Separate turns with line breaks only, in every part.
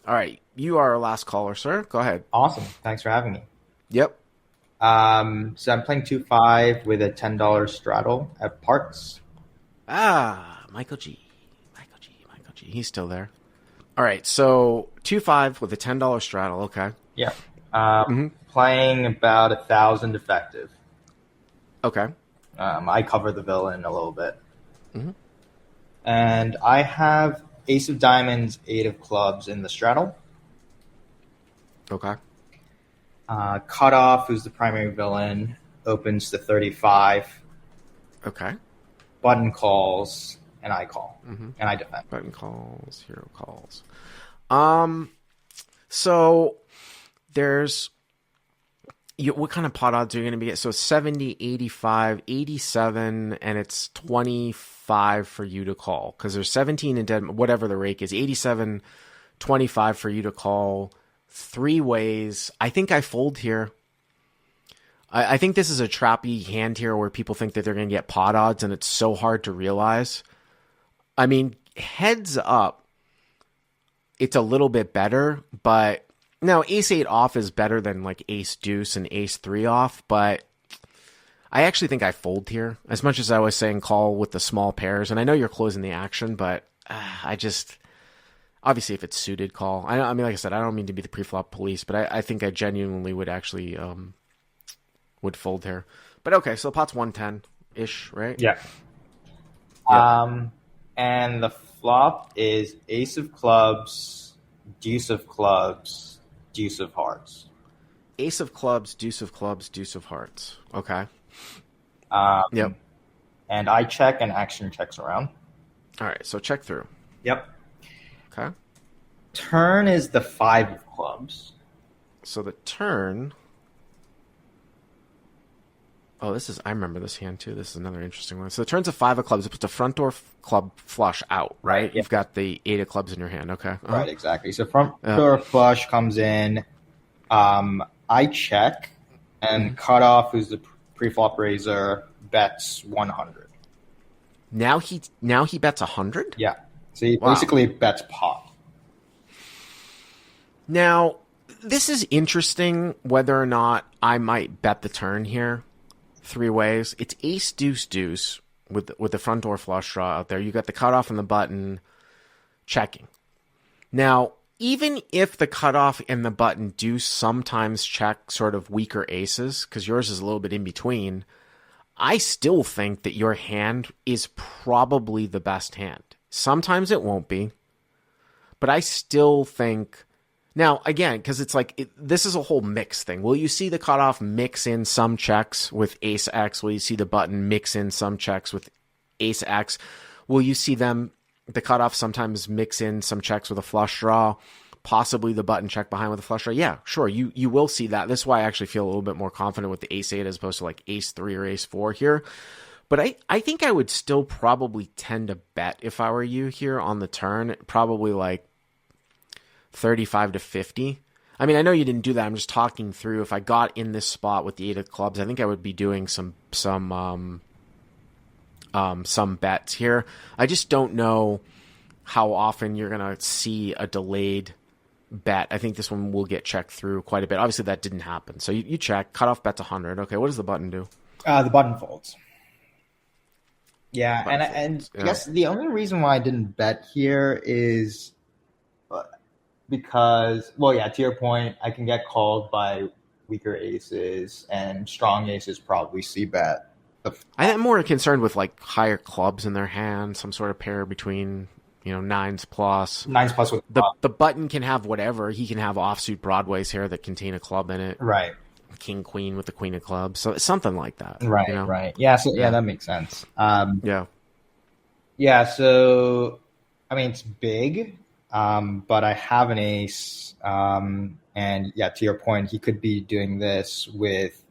All right. You are our last caller, sir. Go ahead.
Awesome. Thanks for having me.
Yep.
So I'm playing 2-5 with a $10 straddle at parts.
Michael G. Michael G. He's still there. All right. So 2-5 with a $10 straddle. Okay.
Yeah.
Mm-hmm.
Playing about 1,000 effective.
Okay.
I cover the villain a little bit.
Mm-hmm.
And I have Ace of Diamonds, Eight of Clubs in the straddle.
Okay.
Cutoff, who's the primary villain, opens to 35.
Okay.
Button calls, and I call.
Mm-hmm.
And I defend.
Button calls, hero calls. So there's what kind of pot odds are you going to be at? So 70, 85, 87, and it's 25 for you to call because there's 17 and dead, whatever the rake is, 87, 25 for you to call. Three ways. I think I fold here. I think this is a trappy hand here where people think that they're going to get pot odds, and it's so hard to realize. I mean, heads up, it's a little bit better, but now ace 8 off is better than like ace deuce and ace 3 off, but I actually think I fold here. As much as I was saying call with the small pairs, and I know you're closing the action, but I just... Obviously, if it's suited, call. I mean, like I said, I don't mean to be the pre-flop police, but I think I genuinely would actually would fold here. But okay, so pot's 110-ish, right?
Yeah.
Yep.
And the flop is Ace of Clubs, Deuce of Clubs, Deuce of Hearts.
Ace of Clubs, Deuce of Clubs, Deuce of Hearts. Okay. Yep.
And I check and action checks around.
All right, so check through.
Yep.
Okay.
Turn is the 5 of clubs.
So the turn... Oh, I remember this hand too. This is another interesting one. So the turn's a 5 of clubs. It puts the front door club flush out, right?
Yep.
You've got the 8 of clubs in your hand. Okay. Uh-huh.
Right, exactly. So front door flush comes in. I check, and cutoff, who's the pre-flop raiser, bets 100.
Now he bets 100?
Yeah. So he basically bets pot.
Now, this is interesting whether or not I might bet the turn here. Three ways. It's ace, deuce, deuce with the front door flush draw out there. You got the cutoff and the button checking. Now, even if the cutoff and the button do sometimes check sort of weaker aces, because yours is a little bit in between, I still think that your hand is probably the best hand. Sometimes it won't be, but I still think... Now, again, because it's like, this is a whole mix thing. Will you see the cutoff mix in some checks with ace X? Will you see the button mix in some checks with ace X? Will you see the cutoff sometimes mix in some checks with a flush draw? Possibly the button check behind with a flush draw? Yeah, sure, you will see that. This is why I actually feel a little bit more confident with the ace 8 as opposed to like ace 3 or ace 4 here. But I think I would still probably tend to bet if I were you here on the turn, probably like 35 to 50. I mean, I know you didn't do that. I'm just talking through. If I got in this spot with the 8 of clubs, I think I would be doing some bets here. I just don't know how often you're going to see a delayed bet. I think this one will get checked through quite a bit. Obviously, that didn't happen. So you check. Cutoff bet's 100. Okay, what does the button do?
The button folds. Yeah,
Button
and
folds.
I guess the only reason why I didn't bet here is because, well, yeah, to your point, I can get called by weaker aces, and strong aces probably see bet.
I'm more concerned with like higher clubs in their hand, some sort of pair between, nines plus.
Nines plus with
the button can have whatever. He can have offsuit broadways here that contain a club in it.
Right.
King queen with the queen of clubs, so something like that.
Right, right. Yeah, so yeah, that makes sense. Yeah. So I mean, it's big, but I have an ace, and yeah, to your point, he could be doing this with.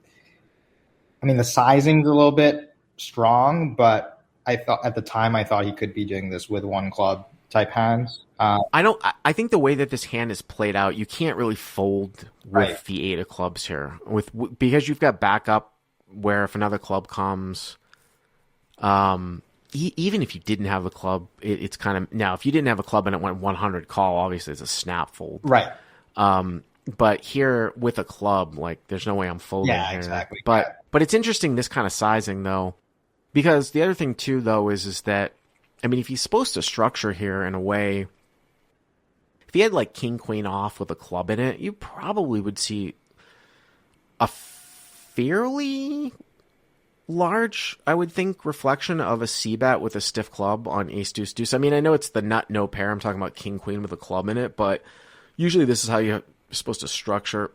I mean, the sizing's a little bit strong, but I thought he could be doing this with one club type hands.
I think the way that this hand is played out, you can't really fold with the 8 of clubs here, because you've got backup where if another club comes, even if you didn't have a club, it's kind of, now if you didn't have a club and it went 100 call, obviously it's a snap fold.
Right.
But here with a club, like there's no way I'm folding here.
Exactly.
But it's interesting, this kind of sizing though, because the other thing too though is that, I mean, if he's supposed to structure here in a way, if he had like king queen off with a club in it, you probably would see a fairly large, I would think, reflection of a c-bet with a stiff club on ace deuce deuce. I mean, I know it's the nut no pair. I'm talking about king queen with a club in it, but usually this is how you're supposed to structure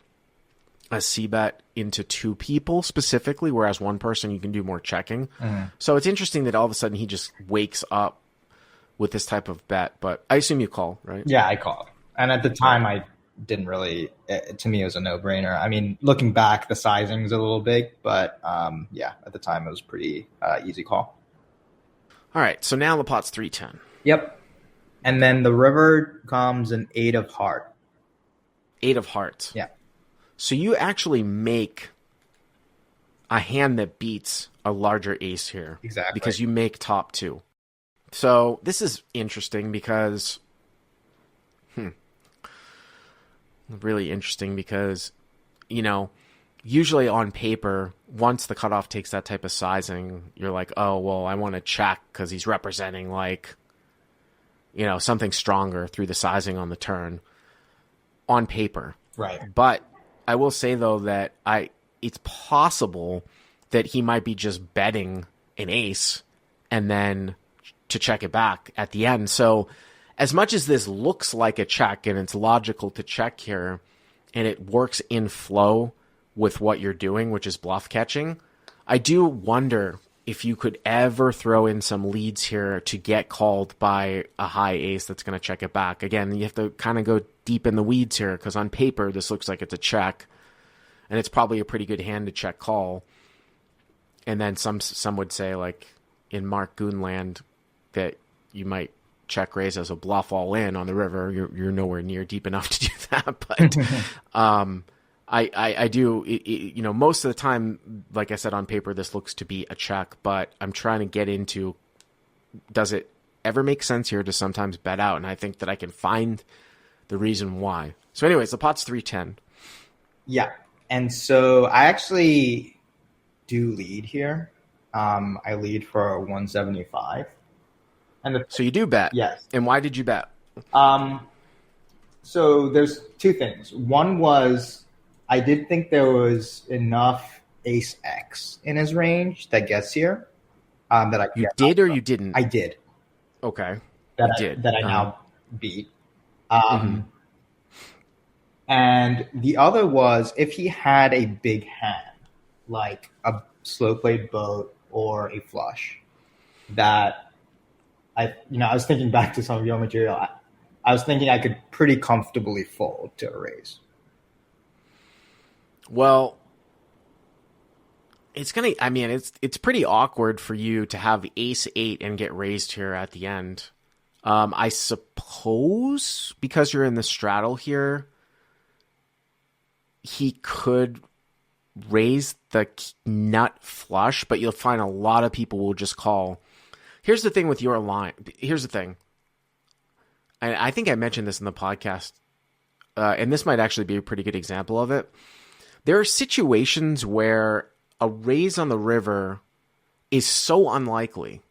a c-bet into two people specifically, whereas one person you can do more checking. So it's interesting that all of a sudden he just wakes up with this type of bet, but I assume you call, right?
Yeah, I called. And at the time, I didn't really, to me, it was a no-brainer. I mean, looking back, the sizing's a little big, but yeah, at the time, it was pretty easy call.
All right, so now the pot's 310.
Yep. And then the river comes an 8 of heart.
8 of hearts.
Yeah.
So you actually make a hand that beats a larger ace here.
Exactly.
Because you make top 2. So this is interesting because, really interesting because, you know, usually on paper, once the cutoff takes that type of sizing, you're like, oh, well, I want to check because he's representing like, you know, something stronger through the sizing on the turn on paper.
Right.
But I will say though that it's possible that he might be just betting an ace and then to check it back at the end. So as much as this looks like a check and it's logical to check here and it works in flow with what you're doing, which is bluff catching, I do wonder if you could ever throw in some leads here to get called by a high ace that's going to check it back. Again, you have to kind of go deep in the weeds here because on paper this looks like it's a check and it's probably a pretty good hand to check call. And then some would say, like in Mark Goonland, that you might check raise as a bluff all in on the river. You're nowhere near deep enough to do that, but I do, you know, most of the time, like I said, on paper, this looks to be a check, but I'm trying to get into, does it ever make sense here to sometimes bet out? And I think that I can find the reason why. So anyways, the pot's 310.
Yeah. And so I actually do lead here. I lead for 175.
So you do bet?
Yes.
And why did you bet?
So there's two things. One was I did think there was enough ace X in his range that gets here. That I
You did or you didn't?
I did.
Okay.
That I now beat. And the other was if he had a big hand, like a slow played boat or a flush, that I was thinking back to some of your material. I was thinking I could pretty comfortably fold to a raise.
Well, it's pretty awkward for you to have ace 8 and get raised here at the end. I suppose because you're in the straddle here, he could raise the nut flush, but you'll find a lot of people will just call. Here's the thing with your line. Here's the thing. I think I mentioned this in the podcast, and this might actually be a pretty good example of it. There are situations where a raise on the river is so unlikely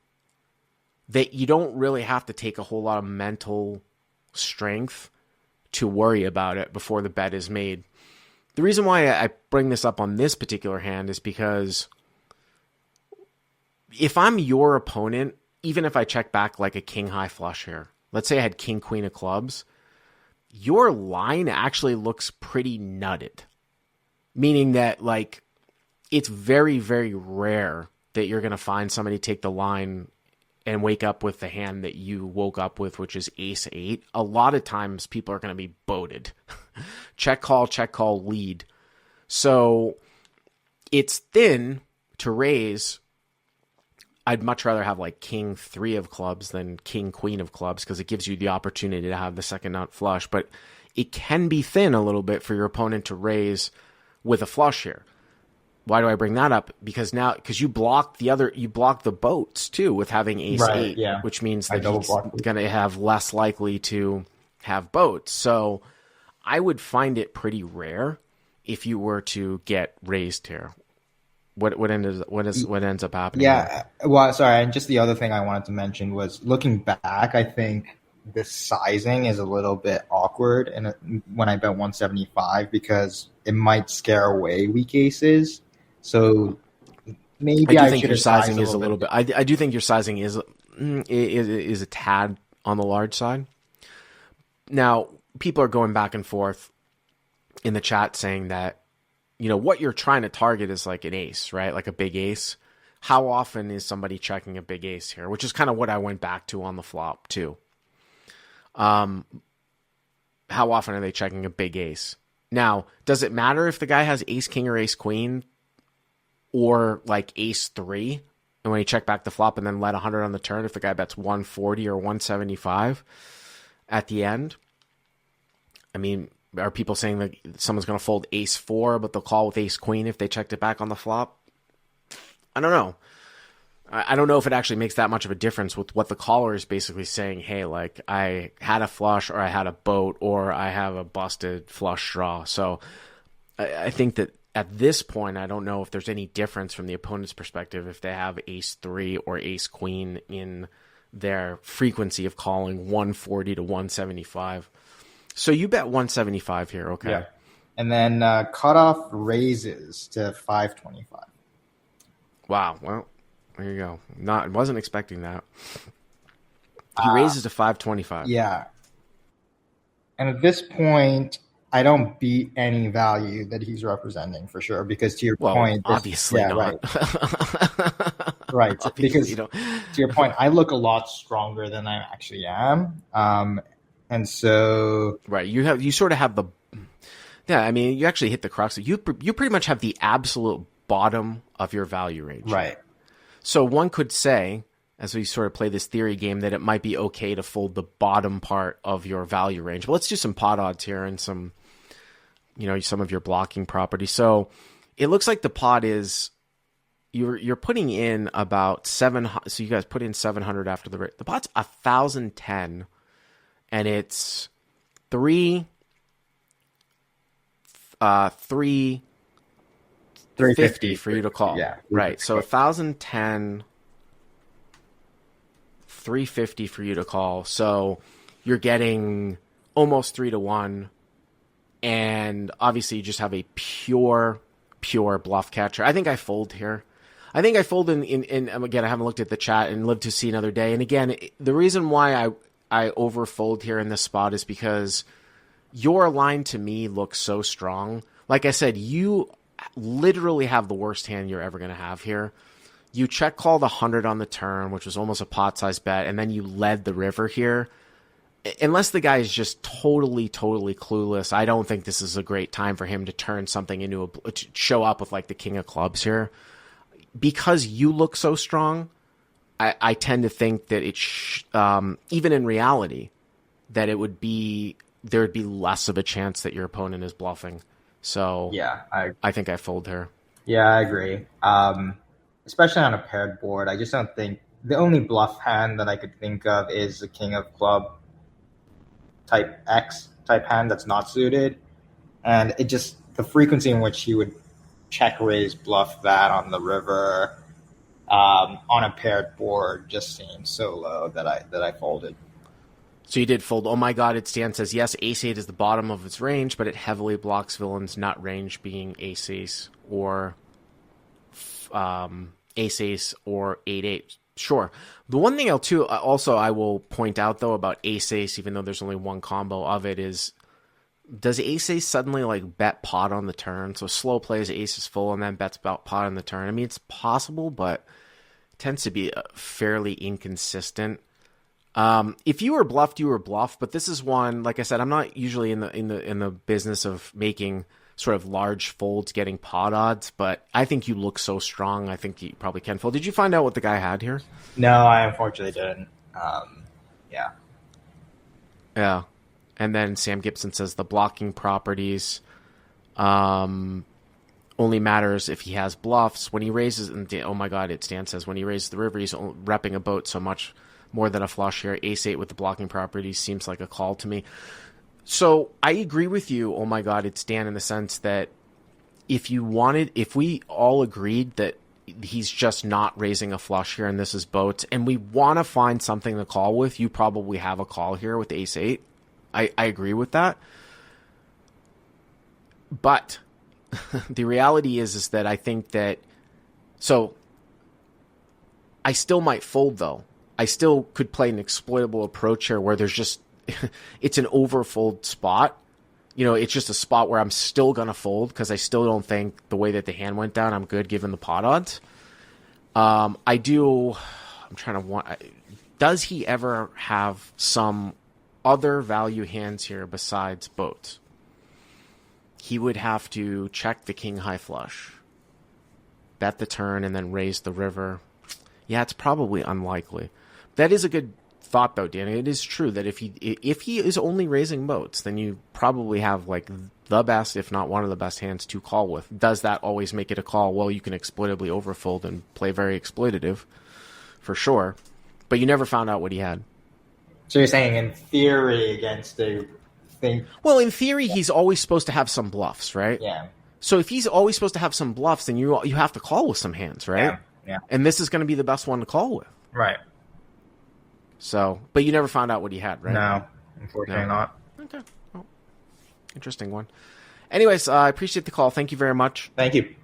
that you don't really have to take a whole lot of mental strength to worry about it before the bet is made. The reason why I bring this up on this particular hand is because if I'm your opponent, even if I check back like a king high flush here, let's say I had king queen of clubs, your line actually looks pretty nutted. Meaning that like it's very, very rare that you're going to find somebody take the line and wake up with the hand that you woke up with, which is ace 8. A lot of times people are going to be boated. check, call, lead. So it's thin to raise. I'd much rather have like king 3 of clubs than king queen of clubs because it gives you the opportunity to have the second nut flush. But it can be thin a little bit for your opponent to raise with a flush here. why do I bring that up? Because you block the boats too with having ace
Right.
eight,
Yeah.
which means
I
that
double
he's
blocked.
going to have less likely to have boats. So I would find it pretty rare if you were to get raised here. What ends up happening here?
Yeah. Well, sorry. And just the other thing I wanted to mention was looking back, I think the sizing is a little bit awkward and when I bet 175 because it might scare away weak aces. So
I
maybe
do
I
think
should
your
have sized
sizing
a
is a
little
little
bit.
bit. I do think your sizing is a tad on the large side. Now, people are going back and forth in the chat saying that, what you're trying to target is like an ace, right? Like a big ace. How often is somebody checking a big ace here? Which is kind of what I went back to on the flop too. How often are they checking a big ace? Now, does it matter if the guy has ace king or ace queen or like ace three? And when he check back the flop and then let 100 on the turn, if the guy bets 140 or 175 at the end, I mean, are people saying that someone's going to fold ace four, but they'll call with ace queen if they checked it back on the flop? I don't know. I don't know if it actually makes that much of a difference with what the caller is basically saying. Hey, like I had a flush or I had a boat or I have a busted flush draw. So I think that at this point, I don't know if there's any difference from the opponent's perspective if they have ace three or ace queen in their frequency of calling 140 to 175. So you bet 175 here, okay?
Yeah. And then cutoff raises to 525.
Wow. Well, there you go. Wasn't expecting that. He raises to 525.
Yeah. And at this point, I don't beat any value that he's representing for sure. Because to your point,
obviously not.
Right.
Obviously
because
you don't.
to your point, I look a lot stronger than I actually am. And so
Right. You sort of have the. Yeah, I mean, you actually hit the crux. You pretty much have the absolute bottom of your value range.
right.
So one could say, as we sort of play this theory game, that it might be okay to fold the bottom part of your value range. But let's do some pot odds here and some of your blocking property. So it looks like the pot is you're putting in about 700. So you guys put in 700 after the pot's 1,010, and it's 350 for you to call.
Yeah.
Right. So 1,010, 350 for you to call. So you're getting almost 3-1. And obviously you just have a pure bluff catcher. I think I fold here. I think I fold in again, I haven't looked at the chat and lived to see another day. And again, the reason why I overfold here in this spot is because your line to me looks so strong. Like I said, you literally have the worst hand you're ever going to have here. You check call the 100 on the turn, which was almost a pot-sized bet, and then you led the river here. Unless the guy is just totally clueless, I don't think this is a great time for him to turn something into to show up with like the king of clubs here. Because you look so strong, I tend to think that even in reality, that there'd be less of a chance that your opponent is bluffing. So
Yeah.
I think I fold here.
Yeah, I agree. Especially on a paired board, I just don't think the only bluff hand that I could think of is the king of club type hand that's not suited, and it just the frequency in which he would check raise bluff that on the river on a paired board just seems so low that I folded.
So you did fold. Oh my God, it stands says, yes, ace-8 is the bottom of its range, but it heavily blocks villains not range being ace-ace or ace-ace or 8-8. Sure. The one thing also I will point out, though, about ace-ace, even though there's only one combo of it, is does ace-ace suddenly like bet pot on the turn? So slow plays ace is full and then bets pot on the turn. I mean, it's possible, but it tends to be fairly inconsistent. If you were bluffed, you were bluffed. But this is one, like I said, I'm not usually in the business of making sort of large folds, getting pot odds. But I think you look so strong. I think you probably can fold. Did you find out what the guy had here?
No, I unfortunately didn't. Yeah.
Yeah. And then Sam Gibson says the blocking properties. only matters if he has bluffs. When he raises, and oh my god, Stan says when he raises the river, he's repping a boat so much more than a flush here. Ace-8 with the blocking properties seems like a call to me. So I agree with you, oh my god, it's Dan, in the sense that if we all agreed that he's just not raising a flush here and this is boats, and we want to find something to call with, you probably have a call here with Ace-8. I agree with that. But the reality is that I think that, so I still might fold though. I still could play an exploitable approach here where there's just, it's an overfold spot. You know, it's just a spot where I'm still going to fold because I still don't think the way that the hand went down, I'm good given the pot odds. Does he ever have some other value hands here besides boats? He would have to check the king high flush, bet the turn, and then raise the river. Yeah, it's probably unlikely. That is a good thought, though, Danny. It is true that if he is only raising boats, then you probably have like the best, if not one of the best hands to call with. Does that always make it a call? Well, you can exploitably overfold and play very exploitative, for sure. But you never found out what he had.
So you're saying in theory against a thing?
Well, in theory, he's always supposed to have some bluffs, right?
Yeah.
So if he's always supposed to have some bluffs, then you have to call with some hands, right?
Yeah.
And this is going to be the best one to call with.
Right.
So, but you never found out what he had, right?
No, unfortunately not.
Okay. Well, interesting one. Anyways, I appreciate the call. Thank you very much.
Thank you.